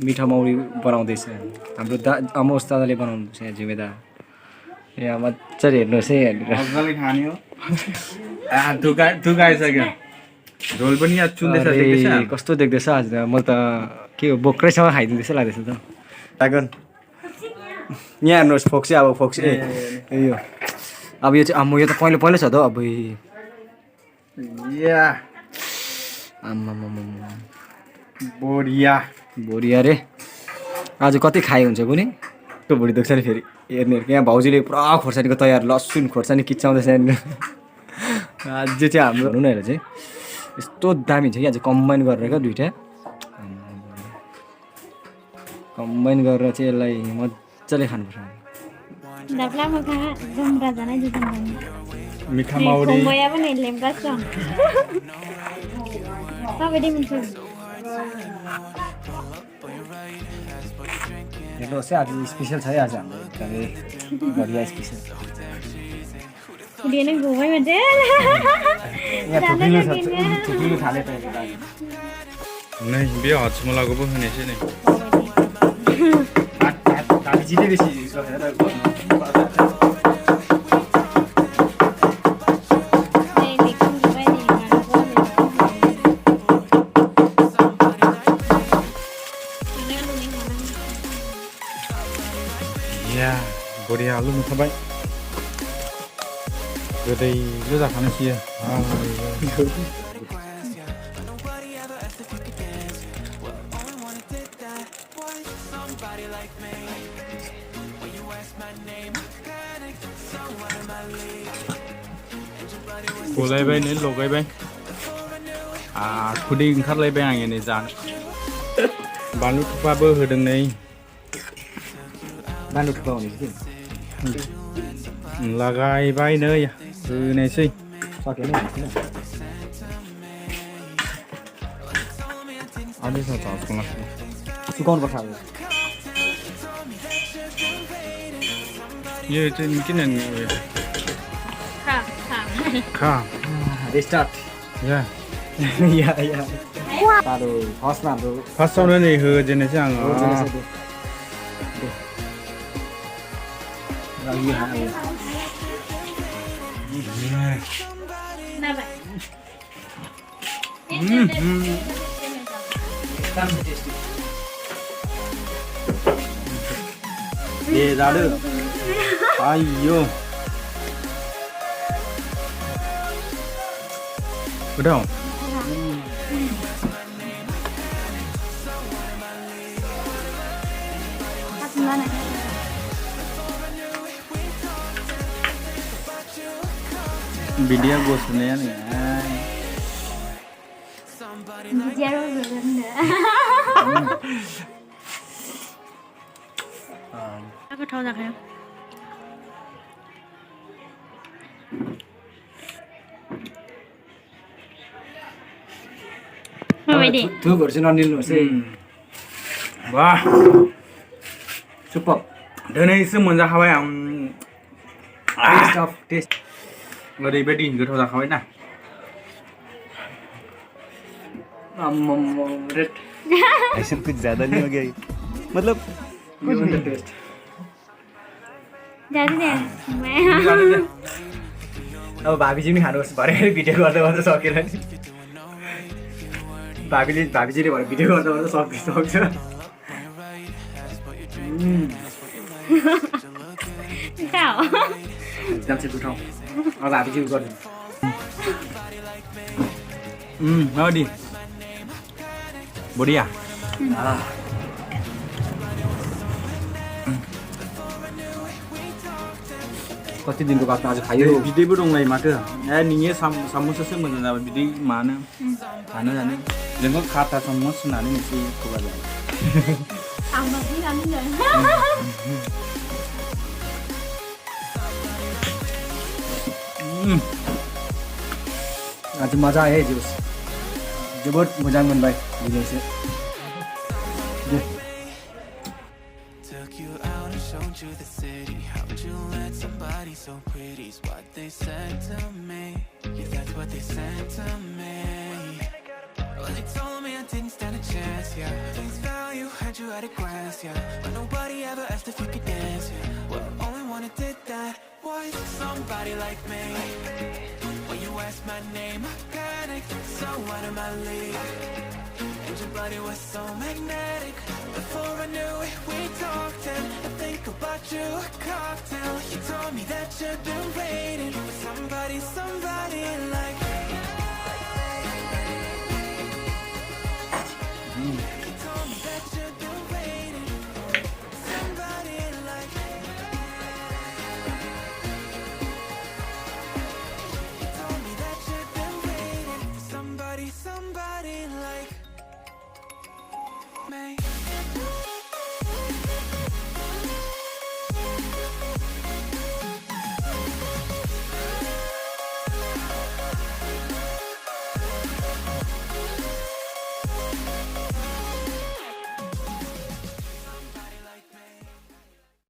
मिठा मौरी बनाउँदैछ हाम्रो अमोस दादाले बनाउनुहुन्छ यहाँ जिम्मेदार यहाँ मजाले हेर्नुहोस् है यहाँनिर मजाले खाने हो थुकाइसक्यो झोल पनि यहाँ चुन्दैछ देख्दैछ कस्तो देख्दैछ आज त म त के हो बोक्रैसँग खाइदिँदैछ लाग्दैछ त ड्रागन यहाँ हेर्नुहोस् फोक्सी अब फोक्सी यो अब यो चाहिँ यो त पहिलो पहिलो छ त अब या बोडिया बोडिया रे आज कति खाइ हुन्छ कुनै त्यो भुँडी दुख्छ नि फेरि हेर्ने यहाँ भाउजूले पुरा खोर्सानीको तयार लसुन खोर्सानी किच्चाउँदैछ यहाँनिर आज चाहिँ हाम्रो भनौँ न हेर चाहिँ यस्तो दामी छ कि आज कम्बाइन गरेर क्या दुइटा कम्बाइन गरेर चाहिँ यसलाई मजाले खानुपर्छ Dabla moja zombra janaiya jutan. मिठा माउरी Moja पनि लेम्का छ. सबैले मिल्छ. हेर्नुहोस् है आज स्पेसल छ है आज हाम्रो एकदमै बढिया स्पेसल कुडिने घुमै मान्छे. थुप्रिनु थाले त नै बिहे हचमलाको पो खाने चाहिँ नि हामी जिते बेसी या बोडिया आलु नुखाबाय गोदैलो जाखानोसै गलायबाय नै लगायबाय खुदै ओंखारलायबाय आं नै जानो बानलु थुफाबो होदों नै बानलु थुफा भनेपछि लगायबाय नै होनायसै सक्यो नि आलिसा झस्कोला सुकाउनुपर्छ अब यो चाहिँ किन खा स्टार्ट या साह्रो फर्स्टमा हाम्रो फर्स्टआउनु नै होजेने चाहिँ आं जाडो आइयो udah video gue sebenarnya nih aku tahu tak ya थुकहरू चाहिँ ननिल्नुहोस् है वाह सुपर दिनैसो मोनजाखाबाय आं टेस्ट अफ टेस्ट ओरैबायदि गोथाव जाखाबाय ना रेड ऐसे कुछ ज्यादा नहीं हो गया मतलब कुछ भी टेस्ट जाने दे मैं अब भाबीजी पनि खानुहोस् भरे भिडियो गर्दा गर्दा सकेर नि भाबीजीले भने भिडियो गर्दा गर्दा सक्छ क्या हो एकदम चाहिँ उठाउँ अब भाबीजी गर्नु Howdy. Bodia. कति दिनको बादमा आज खायो बिदैबो दंलाय माथो निये सामससो मोजां जाबाय बिदै मानो खानो जानो जोंखौ खाता सामस होननानै मोनसे खुगा जायो आज मजा आयो है जोस जोबोद मोजां मोनबाय भिडियो चाहिँ Took you out and showed you the city. How would you let somebody so pretty? Is what they said to me. Yeah, that's what they said to me. Well, they told me I didn't stand a chance. Yeah, face value had had you at a glance, yeah. But nobody ever asked if you could dance, yeah. Well, only one who did that was somebody like me. When you asked my name, I panicked, so out of my league. And your body was so magnetic. Before I knew it, we talked, and I think about you a cocktail. You told me that you've been waiting for somebody, somebody like me. You told me that you